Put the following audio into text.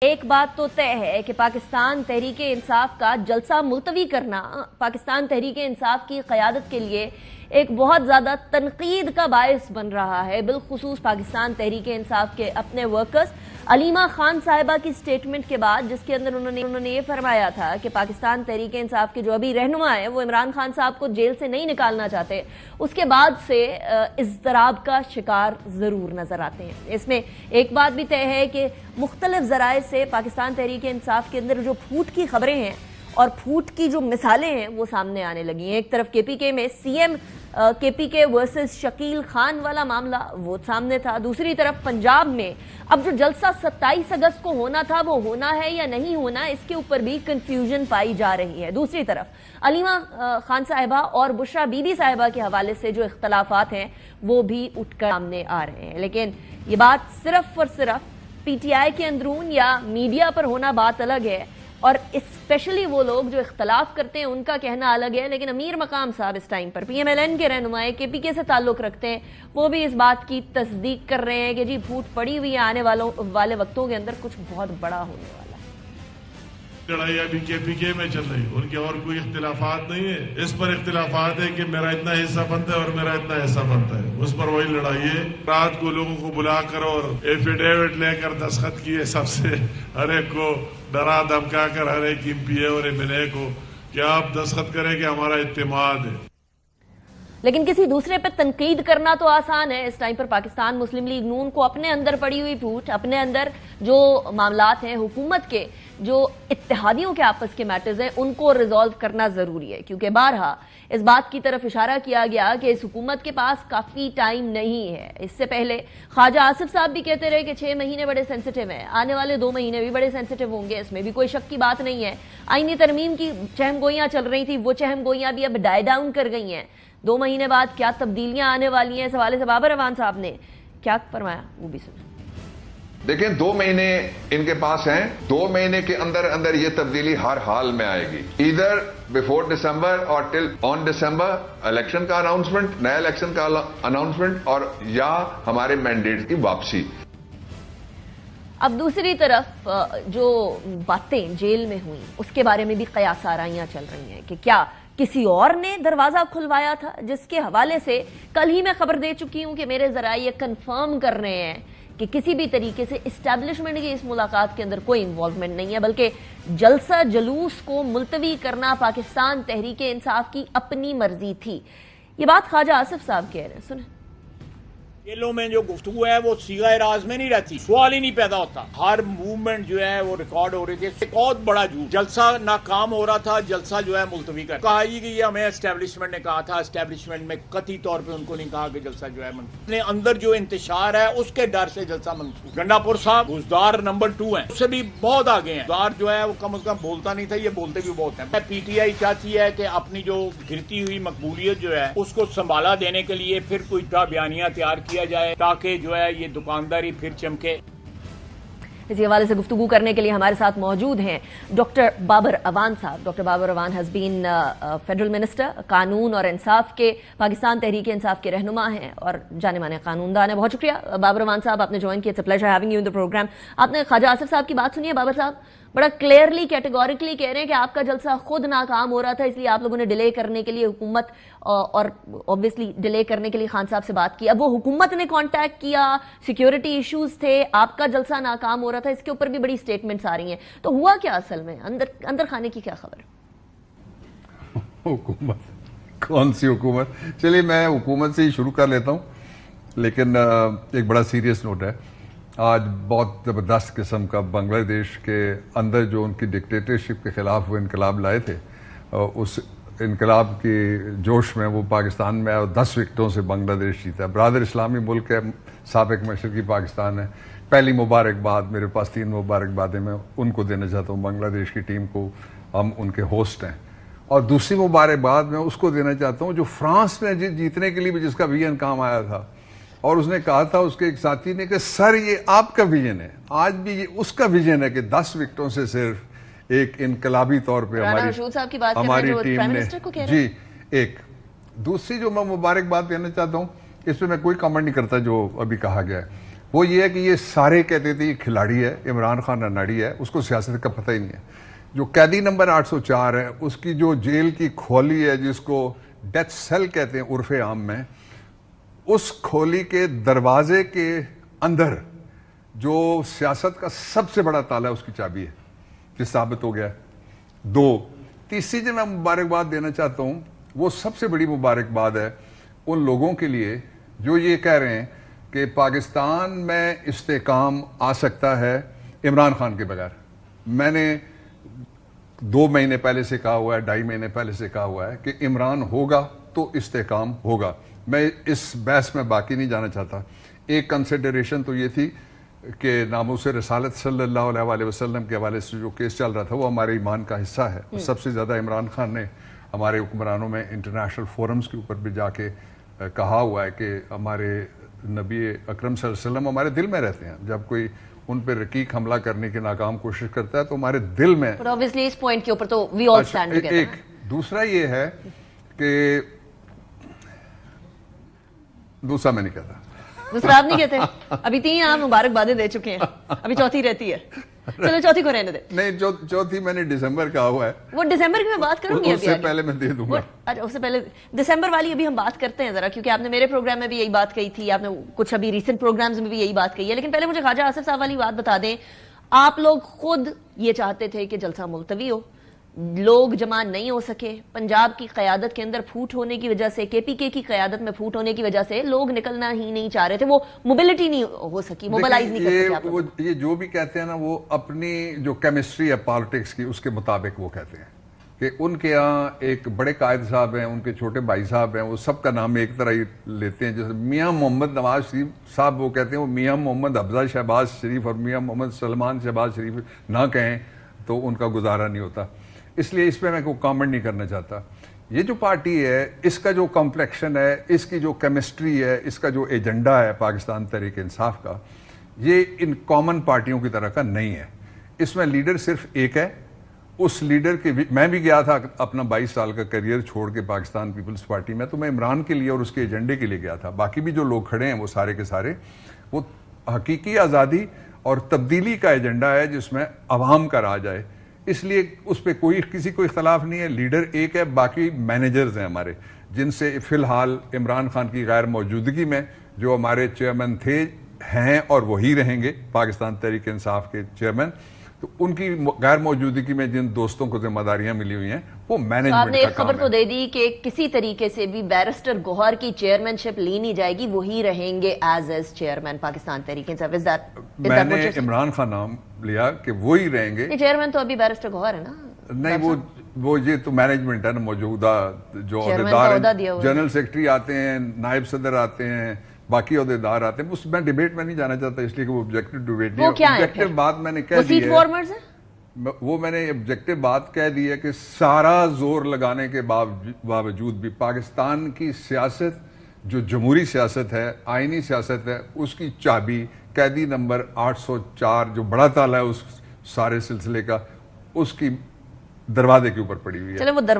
ایک بات تو طے ہے کہ پاکستان تحریک انصاف کا جلسہ ملتوی کرنا پاکستان تحریک انصاف کی قیادت کے لیے ایک بہت زیادہ تنقید کا باعث بن رہا ہے، بالخصوص پاکستان تحریک انصاف کے اپنے ورکرز۔ علیمہ خان صاحبہ کی سٹیٹمنٹ کے بعد، جس کے اندر انہوں نے یہ فرمایا تھا کہ پاکستان تحریک انصاف کے جو ابھی رہنما ہیں وہ عمران خان صاحب کو جیل سے نہیں نکالنا چاہتے، اس کے بعد سے اضطراب کا شکار ضرور نظر آتے ہیں۔ اس میں ایک بات بھی طے ہے کہ مختلف ذرائع سے پاکستان تحریک انصاف کے اندر جو پھوٹ کی خبریں ہیں اور پھوٹ کی جو مثالیں ہیں وہ سامنے آنے لگی ہیں۔ ایک طرف کے پی کے میں سی ایم کے پی کے ورسز شکیل خان والا معاملہ وہ سامنے تھا، دوسری طرف پنجاب میں اب جو جلسہ 27 اگست کو ہونا تھا وہ ہونا ہے یا نہیں ہونا، اس کے اوپر بھی کنفیوژن پائی جا رہی ہے۔ دوسری طرف علیمہ خان صاحبہ اور بشرا بی بی صاحبہ کے حوالے سے جو اختلافات ہیں وہ بھی اٹھ کر سامنے آ رہے ہیں، لیکن یہ بات صرف اور صرف پی ٹی آئی کے اندرون یا میڈیا پر ہونا بات الگ ہے، اور اسپیشلی وہ لوگ جو اختلاف کرتے ہیں ان کا کہنا الگ ہے، لیکن امیر مقام صاحب اس ٹائم پر پی ایم ایل این کے رہنمائے کے پی کے سے تعلق رکھتے ہیں، وہ بھی اس بات کی تصدیق کر رہے ہیں کہ جی پھوٹ پڑی ہوئی ہے، آنے والے وقتوں کے اندر کچھ بہت بڑا ہونے والا ہے۔ لڑائی ابھی کے پی کے میں چل رہی، ان کے اور کوئی اختلافات نہیں ہے۔ اس پر اختلافات ہے کہ میرا اتنا حصہ بنتا ہے اور میرا اتنا حصہ بنتا ہے، اس پر وہی لڑائی ہے۔ رات کو لوگوں کو بلا کر اور ایفیڈیوٹ لے کر دستخط کیے، سب سے ہر ایک کو ڈرا دھمکا کر ہر ایک ایم پی اے اور ایم ایل اے کو کہ آپ دستخط کریں کہ ہمارا اعتماد ہے۔ لیکن کسی دوسرے پہ تنقید کرنا تو آسان ہے۔ اس ٹائم پر پاکستان مسلم لیگ نون کو اپنے اندر پڑی ہوئی پھوٹ، اپنے اندر جو معاملات ہیں، حکومت کے جو اتحادیوں کے آپس کے میٹرز ہیں، ان کو ریزالو کرنا ضروری ہے، کیونکہ بارہا اس بات کی طرف اشارہ کیا گیا کہ اس حکومت کے پاس کافی ٹائم نہیں ہے۔ اس سے پہلے خواجہ آصف صاحب بھی کہتے رہے کہ 6 مہینے بڑے سینسٹیو ہیں، آنے والے 2 مہینے بھی بڑے سینسٹیو ہوں گے، اس میں بھی کوئی شک کی بات نہیں ہے۔ آئینی ترمیم کی چہم گوئیاں چل رہی تھی، وہ چہم گوئیاں بھی اب ڈائی ڈاؤن کر گئی ہیں۔ 2 مہینے بعد کیا تبدیلیاں آنے والی ہیں، اس حوالے سے بابر اعوان صاحب نے کیا فرمایا وہ بھی سنیں۔ دیکھیں 2 مہینے ان کے پاس ہیں، 2 مہینے کے اندر یہ تبدیلی ہر حال میں آئے گی، ادھر بیفور دسمبر اور ٹل آن دسمبر الیکشن کا اناؤنسمنٹ، نئے الیکشن کا اناؤنسمنٹ، اور یا ہمارے مینڈیٹ کی واپسی۔ اب دوسری طرف جو باتیں جیل میں ہوئیں اس کے بارے میں بھی قیاس آرائیاں چل رہی ہیں کہ کیا کسی اور نے دروازہ کھلوایا تھا، جس کے حوالے سے کل ہی میں خبر دے چکی ہوں کہ میرے ذرائع یہ کنفرم کر رہے ہیں کہ کسی بھی طریقے سے اسٹیبلشمنٹ کی اس ملاقات کے اندر کوئی انوالومنٹ نہیں ہے، بلکہ جلسہ جلوس کو ملتوی کرنا پاکستان تحریک انصاف کی اپنی مرضی تھی۔ یہ بات خواجہ آصف صاحب کہہ رہے ہیں، سنیں۔ جیلوں میں جو گفتگو ہے وہ صیغہ راز میں نہیں رہتی، سوال ہی نہیں پیدا ہوتا، ہر موومنٹ جو ہے وہ ریکارڈ ہو رہی تھی۔ ایک بہت بڑا جھوٹ، جلسہ ناکام ہو رہا تھا، جلسہ جو ہے ملتوی کر کہا یہ کہ یہ ہمیں اسٹیبلشمنٹ نے کہا تھا، اسٹیبلشمنٹ میں قطعی طور پہ ان کو نہیں کہا کہ جلسہ جو ہے اپنے اندر جو انتشار ہے اس کے ڈر سے جلسہ منسوخ۔ گنڈا پور صاحب بزدار نمبر 2 ہیں، اس سے بھی بہت آگے ہیں۔ بزدار جو ہے وہ کم از کم بولتا نہیں تھا، یہ بولتے بھی بہت ہیں۔ پی ٹی آئی چاہتی ہے کہ اپنی جو گرتی ہوئی مقبولیت جو ہے اس کو سنبھالا دینے کے لیے پھر کوئی بیانیہ تیار کیا جائے تاکہ جو ہے یہ دکانداری پھر چمکے۔ اسی حوالے سے گفتگو کرنے کے لیے ہمارے ساتھ موجود ہیں ڈاکٹر بابر اعوان صاحب۔ Doctor Babar Awan has been federal minister قانون اور انصاف کے، پاکستان تحریک انصاف کے رہنما ہیں اور جانے مانے قانون دان ہیں۔ بہت شکریہ بابر اعوان صاحب، آپ نے جوائن کیا، it's a pleasure having you in the programme. آپ نے خواجہ آصف صاحب کی بات سنی ہے، بابر صاحب بڑا کلیئرلی کیٹیگوریکلی کہہ رہے ہیں کہ آپ کا جلسہ خود ناکام ہو رہا تھا، اس لیے آپ لوگوں نے ڈیلے کرنے کے لیے حکومت اور obviously ڈیلے کرنے کے لیے خان صاحب سے بات کی۔ اب وہ حکومت نے کانٹیکٹ کیا، سیکیورٹی ایشوز تھے، آپ کا جلسہ ناکام ہو رہا تھا، اس کے اوپر بھی بڑی سٹیٹمنٹس آ رہی ہیں، تو ہوا کیا اصل میں اندر خانے کی کیا خبر؟ حکومت کون سی حکومت؟ چلیے میں حکومت سے ہی شروع کر لیتا ہوں، لیکن ایک بڑا سیریس نوٹ ہے۔ آج بہت زبردست قسم کا بنگلہ دیش کے اندر جو ان کی ڈکٹیٹرشپ کے خلاف وہ انقلاب لائے تھے، اس انقلاب کی جوش میں وہ پاکستان میں 10 وکٹوں سے بنگلہ دیش جیتا۔ برادر اسلامی ملک ہے، سابق مشرقی پاکستان ہے۔ پہلی مبارکباد، میرے پاس 3 مبارکبادیں میں ان کو دینا چاہتا ہوں، بنگلہ دیش کی ٹیم کو، ہم ان کے ہوسٹ ہیں۔ اور دوسری مبارکباد میں اس کو دینا چاہتا ہوں جو فرانس میں جیتنے کے لیے بھی جس کا ویژن کام آیا تھا، اور اس نے کہا تھا اس کے ایک ساتھی نے کہ سر یہ آپ کا ویژن ہے، آج بھی یہ اس کا ویژن ہے کہ 10 وکٹوں سے صرف ایک انقلابی طور پہ ہماری ٹیم نے جی ایک۔ دوسری جو میں مبارکباد دینا چاہتا ہوں، اس پہ میں کوئی کمنٹ نہیں کرتا جو ابھی کہا گیا ہے، وہ یہ ہے کہ یہ سارے کہتے تھے یہ کھلاڑی ہے، عمران خان اناڑی ہے، اس کو سیاست کا پتہ ہی نہیں ہے. جو قیدی نمبر 804 ہے، اس کی جو جیل کی کھولی ہے جس کو ڈیتھ سیل کہتے ہیں عرف عام میں، اس کھولی کے دروازے کے اندر جو سیاست کا سب سے بڑا تالا ہے اس کی چابی ہے، یہ ثابت ہو گیا ہے. 2 تیسری جو میں مبارکباد دینا چاہتا ہوں، وہ سب سے بڑی مبارکباد ہے ان لوگوں کے لیے جو یہ کہہ رہے ہیں کہ پاکستان میں استحکام آ سکتا ہے عمران خان کے بغیر. میں نے 2 مہینے پہلے سے کہا ہوا ہے، 2.5 مہینے پہلے سے کہا ہوا ہے کہ عمران ہوگا تو استحکام ہوگا. میں اس بحث میں باقی نہیں جانا چاہتا. ایک کنسیڈریشن تو یہ تھی کہ ناموس رسالت صلی اللہ علیہ وآلہ وسلم کے حوالے سے جو کیس چل رہا تھا وہ ہمارے ایمان کا حصہ ہے. سب سے زیادہ عمران خان نے ہمارے حکمرانوں میں انٹرنیشنل فورمز کے اوپر بھی جا کے کہا ہوا ہے کہ ہمارے نبی اکرم صلی اللہ علیہ وسلم ہمارے دل میں رہتے ہیں. جب کوئی ان پہ رقیق حملہ کرنے کی ناکام کوشش کرتا ہے تو ہمارے دل میں. But obviously اس پوائنٹ کے اوپر تو we all stand together. ایک دوسرا یہ ہے کہ دوسرا میں نہیں کہتا. دوسرا آپ نہیں کہتے؟ ابھی 3 آپ مبارکبادیں دے چکے ہیں، ابھی چوتھی رہتی ہے. چلو چوتھی کو رہنے دیں. نہیں، چوتھی میں نے دسمبر کہا ہوا ہے. وہ دسمبر کی میں بات کروں گی. اس سے پہلے میں دے دوں گا. اچھا، اس سے پہلے دسمبر والی ابھی ہم بات کرتے ہیں ذرا، کیونکہ آپ نے میرے پروگرام میں بھی یہی بات کہی تھی، آپ نے کچھ ابھی ریسنٹ پروگرامز میں بھی یہی بات کہی ہے. لیکن پہلے مجھے خواجہ آصف صاحب والی بات بتا دیں. آپ لوگ خود یہ چاہتے تھے کہ جلسہ ملتوی ہو، لوگ جمع نہیں ہو سکے. پنجاب کی قیادت کے اندر پھوٹ ہونے کی وجہ سے، کے پی کے کی قیادت میں پھوٹ ہونے کی وجہ سے لوگ نکلنا ہی نہیں چاہ رہے تھے. وہ موبلٹی نہیں ہو سکی، موبلائز نہیں کر سکے. وہ یہ جو بھی کہتے ہیں نا، وہ اپنی جو کیمسٹری ہے پالیٹکس کی اس کے مطابق وہ کہتے ہیں کہ ان کے ہاں ایک بڑے قائد صاحب ہیں، ان کے چھوٹے بھائی صاحب ہیں، وہ سب کا نام ایک طرح ہی لیتے ہیں. جیسے میاں محمد نواز شریف صاحب وہ کہتے ہیں وہ میاں محمد حفظہ شہباز شریف اور میاں محمد سلمان شہباز شریف نہ کہیں تو ان کا گزارا نہیں ہوتا. اس لیے اس پہ میں کوئی کامنٹ نہیں کرنا چاہتا. یہ جو پارٹی ہے، اس کا جو کمپلیکشن ہے، اس کی جو کیمسٹری ہے، اس کا جو ایجنڈا ہے پاکستان تحریک انصاف کا، یہ ان کامن پارٹیوں کی طرح کا نہیں ہے. اس میں لیڈر صرف ایک ہے. اس لیڈر کے میں بھی گیا تھا اپنا 22 سال کا کریئر چھوڑ کے پاکستان پیپلز پارٹی میں، تو میں عمران کے لیے اور اس کے ایجنڈے کے لیے گیا تھا. باقی بھی جو لوگ کھڑے ہیں وہ سارے کے سارے وہ حقیقی آزادی اور تبدیلی کا ایجنڈا ہے جس میں عوام کا راج آئے. اس لیے اس پہ کسی کو اختلاف نہیں ہے. لیڈر ایک ہے، باقی مینیجرز ہیں ہمارے، جن سے فی الحال عمران خان کی غیر موجودگی میں جو ہمارے چیئرمین تھے، ہیں اور وہی رہیں گے پاکستان تحریک انصاف کے چیئرمین، تو ان کی غیر موجودگی میں جن دوستوں کو ذمہ داریاں ملی ہوئی ہیں وہ مینجمنٹ کا کام ہے. آپ نے ایک خبر تو دے دی کہ کسی طریقے سے بھی بیرسٹر گوہر کی چیئرمین شپ لی نہیں جائے گی، وہی رہیں گے ایز چیئرمین پاکستان تحریک انصاف. میں نے عمران خان نام لیا کہ وہی رہیں گے. چیئرمین تو ابھی بیرسٹر گوہر ہے نا. نہیں، وہ یہ تو مینجمنٹ ہے نا، موجودہ جو عہدیدار ہیں، جنرل سیکرٹری آتے ہیں، نائب صدر آتے ہیں، باقی عہدیدار آتے ہیں. اس میں ڈیبیٹ میں نہیں جانا چاہتا، اس لیے کہ وہ آبجیکٹو ڈیبیٹ نہیں ہے. آبجیکٹو بات میں نے کہہ دی ہے، وہ میں نے آبجیکٹو بات کہہ دی ہے کہ سارا زور لگانے کے باوجود بھی پاکستان کی سیاست جو جمہوری سیاست ہے، آئینی سیاست ہے، اس کی چابی قیدی نمبر 804 جو بڑا تالا ہے اس سارے سلسلے کا، اس کی دروازے کے اوپر پڑی ہوئی ہے.